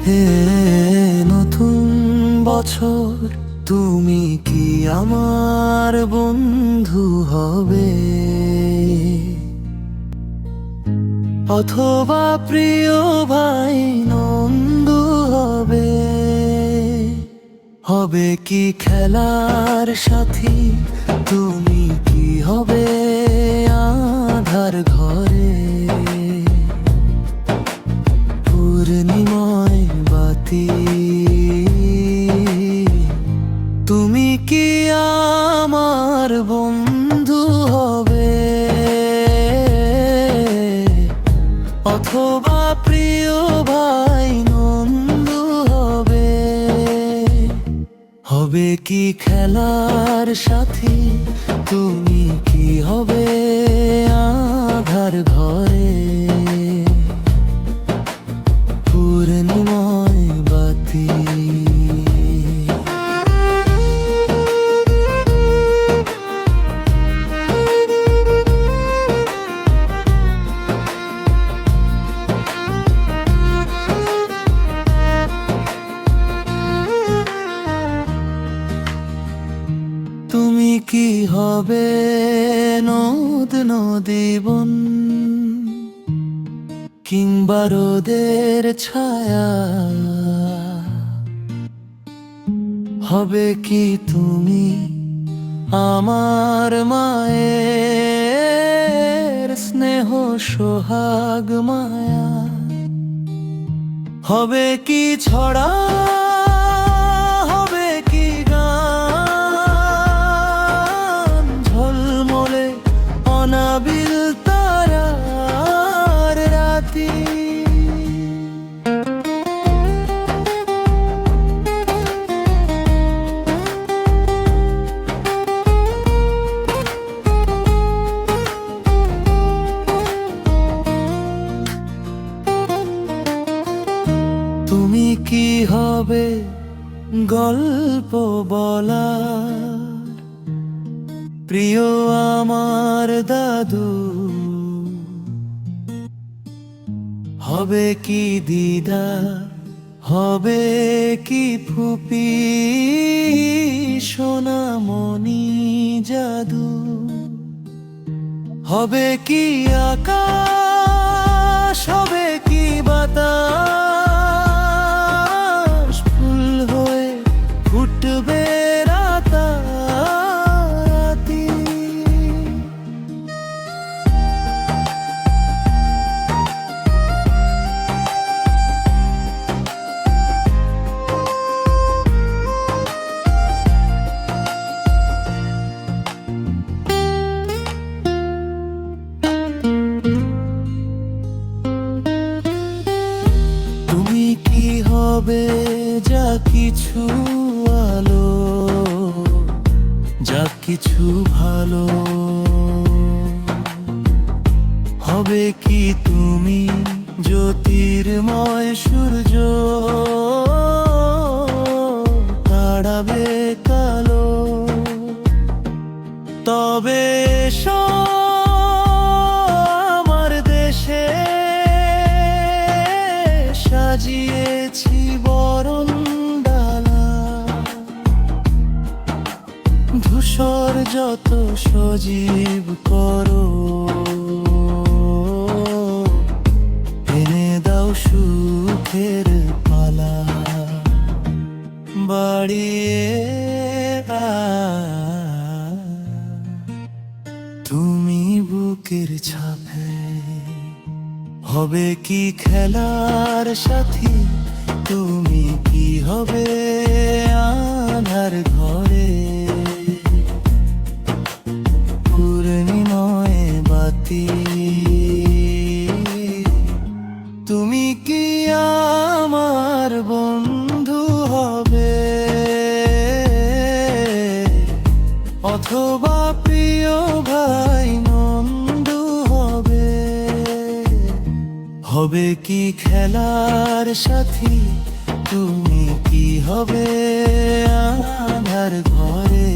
হে নতুন বছর, তুমি কি আমার বন্ধু হবে, অথবা প্রিয় ভাই নন্দু হবে? হবে কি খেলার সাথী, তুমি কি হবে আধার ঘরে পূর্ণিময় বাতি? তুমি কি আমার বন্ধু হবে, অথবা প্রিয় ভাই নন্দু হবে? হবে কি খেলার সাথী, তুমি কি হবে আধার ঘরে পূর্ণিময় বাতি? তুমি কি হবে নদ নদী বন, কিংবা রোদের ছায়া? হবে কি তুমি আমার মায়ের স্নেহ সোহাগ মায়া? হবে কি ছড়া, হবে কি গান, ঝলমলে অনাবিল তারার রাতি? তুমি কি হবে গল্প বলার প্রিয় আমার দাদু? হবে কি দিদা, হবে কি ফুপি সোনামণি জাদু? হবে কি আকাশ, হবে কি বাতাস, ফুল হয়ে ফুটবে রাতারাতি? তুমি কি হবে যা কিছু আলো, যা কিছু ভালো? হবে কি তুমি জ্যোতির্ময় সূর্য, তাড়াবে কালো? তবে এসো আমার দেশে, সাজিয়েছি বরণ ডালা, ধূসর যত সজীব করো, এনে দাও সুখের পালা, বাড়িয়ে তুমি বুকের ছাপে? হবে কি খেলার সাথী, তুমি কি হবে আধার ঘরে পূর্ণিময় বাতি? তুমি কি আমার বন্ধু হবে, অথবা প্রিয় ভাই নন্দু হবে? হবে কি খেলার সাথী, তুমি কি হবে আধার ঘরে